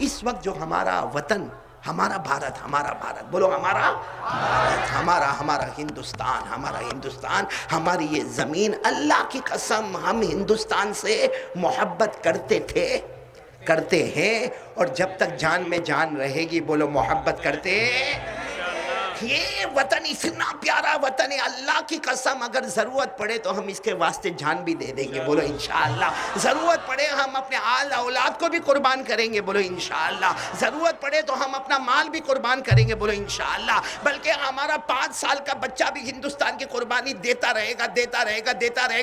اس وقت جو ہمارا وطن، ہمارا بھارت، بولو ہمارا بھارت، ہمارا ہندوستان، ہماری یہ زمین، اللہ کی قسم ہم ہندوستان سے محبت کرتے تھے، کرتے ہیں، اور جب تک جان میں جان رہے گی بولو محبت کرتے ہیں۔ یہ وطن اتنا پیارا وطن ہے، اللہ کی قسم اگر ضرورت پڑے تو ہم اس کے واسطے جان بھی دے دیں گے، بولو انشاءاللہ۔ ضرورت پڑے ہم اپنے آل اولاد کو بھی قربان کریں گے، بولو انشاءاللہ۔ ضرورت پڑے تو ہم اپنا مال بھی قربان کریں گے، بولو انشاءاللہ۔ بلکہ ہمارا 5 سال کا بچہ بھی ہندوستان کی قربانی دیتا رہے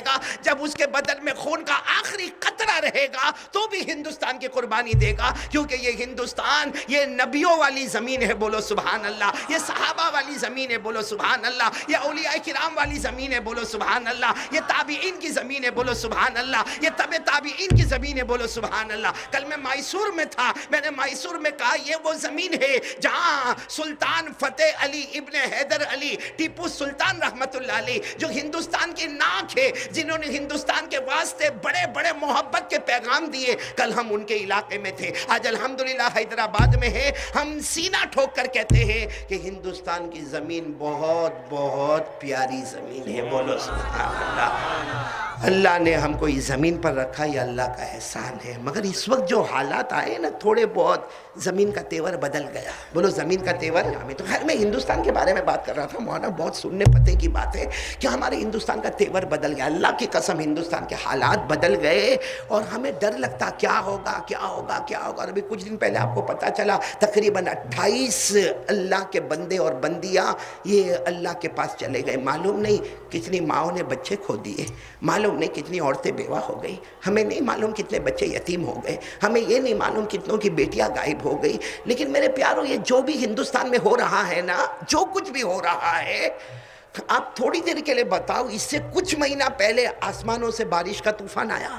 گا، جب اس کے بدل میں خون کا آخری قطرہ رہے گا تو بھی ہندوستان کی قربانی دے گا، کیونکہ یہ ہندوستان یہ نبیوں والی زمین ہے، بولو سبحان اللہ۔ یہ صحابہ والی زمین ہے، بولو سبحان اللہ۔ یہ اولیاء کرام والی زمین ہے، بولو سبحان اللہ۔ یہ تابعین کی زمین ہے، بولو سبحان اللہ۔ یہ تابعین کی زمین ہے، بولو سبحان اللہ۔ کل میں میسور میں تھا، میں نے میسور میں کہا یہ وہ زمین ہے جہاں سلطان فتح علی ابن حیدر علی ٹیپو سلطان رحمت اللہ علیہ، جو ہندوستان کی ناک ہے، جنہوں نے ہندوستان کے واسطے بڑے بڑے محبت کے پیغام دیے، کل ہم ان کے علاقے میں تھے۔ آج الحمدللہ حیدرآباد میں ہے، ہم سینہ ٹھوک کر کہتے ہیں کہ ہندوستان کی زمین بہت بہت پیاری زمین ہے، بولو سبحان اللہ۔ اللہ نے ہم کو اس زمین پر رکھا، یہ اللہ کا احسان ہے، مگر اس وقت جو حالات آئے نا، تھوڑے بہت زمین کا تیور بدل گیا، بولو زمین کا تیور۔ ہمیں تو خیر میں ہندوستان کے بارے میں بات کر رہا تھا مولانا، بہت سننے پتے کی بات ہے کہ ہمارے ہندوستان کا تیور بدل گیا، اللہ کی قسم ہندوستان کے حالات بدل گئے، اور ہمیں ڈر لگتا کیا ہوگا۔ اور ابھی کچھ دن پہلے آپ کو پتا چلا تقریباً 28 اللہ کے بندے اور بندیاں یہ اللہ کے پاس چلے گئے، معلوم نہیں کتنی ماؤں نے بچے کھو دیے، معلوم نہیں کتنی عورتیں بیوہ ہو گئی، ہمیں نہیں معلوم کتنے بچے یتیم ہو گئے، ہمیں یہ نہیں معلوم کتنوں کی بیٹیاں غائب ہو گئی۔ لیکن میرے پیارو، یہ جو بھی ہندوستان میں ہو رہا ہے نا، جو کچھ بھی ہو رہا ہے، آپ تھوڑی دیر کے لیے بتاؤ، اس سے کچھ مہینہ پہلے آسمانوں سے بارش کا طوفان آیا،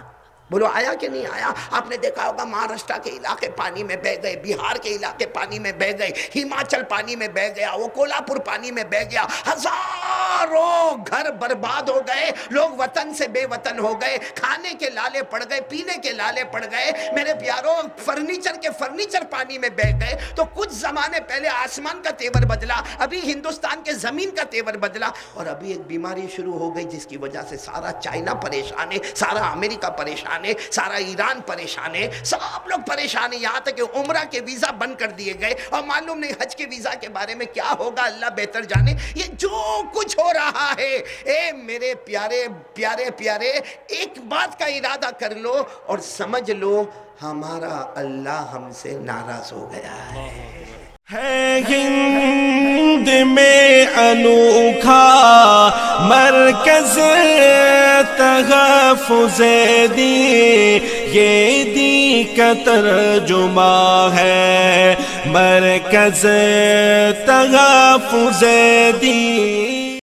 بولو آیا کہ نہیں آیا؟ آپ نے دیکھا ہوگا مہاراشٹر کے علاقے پانی میں بہہ گئے، بہار کے علاقے پانی میں بہہ گئے، ہماچل پانی میں بہہ گیا، وہ کولہاپور پانی میں بہہ گیا، ہزاروں گھر برباد ہو گئے، لوگ وطن سے بے وطن ہو گئے، کھانے کے لالے پڑ گئے، پینے کے لالے پڑ گئے، میرے پیاروں فرنیچر پانی میں بہہ گئے۔ تو کچھ زمانے پہلے آسمان کا تیور بدلا، ابھی ہندوستان کے زمین کا تیور بدلا، اور ابھی ایک بیماری شروع ہو گئی جس کی وجہ سے سارا چائنا پریشان ہے، سارا امریکہ پریشان ہے، سارا ایران پریشان ہے، سب لوگ پریشان ہیں، یہاں تک کہ عمرہ کے ویزا بند کر دیے گئے، اور معلوم نہیں حج کے ویزا کے بارے میں کیا ہوگا، اللہ بہتر جانے۔ یہ جو کچھ ہو رہا ہے، اے میرے پیارے پیارے پیارے، ایک بات کا ارادہ کر لو اور سمجھ لو ہمارا اللہ ہم سے ناراض ہو گیا ہے ہند میں انوکھا مرکز تحفظ دین، یہ دین کا ترجمہ ہے مرکز تحفظ دین۔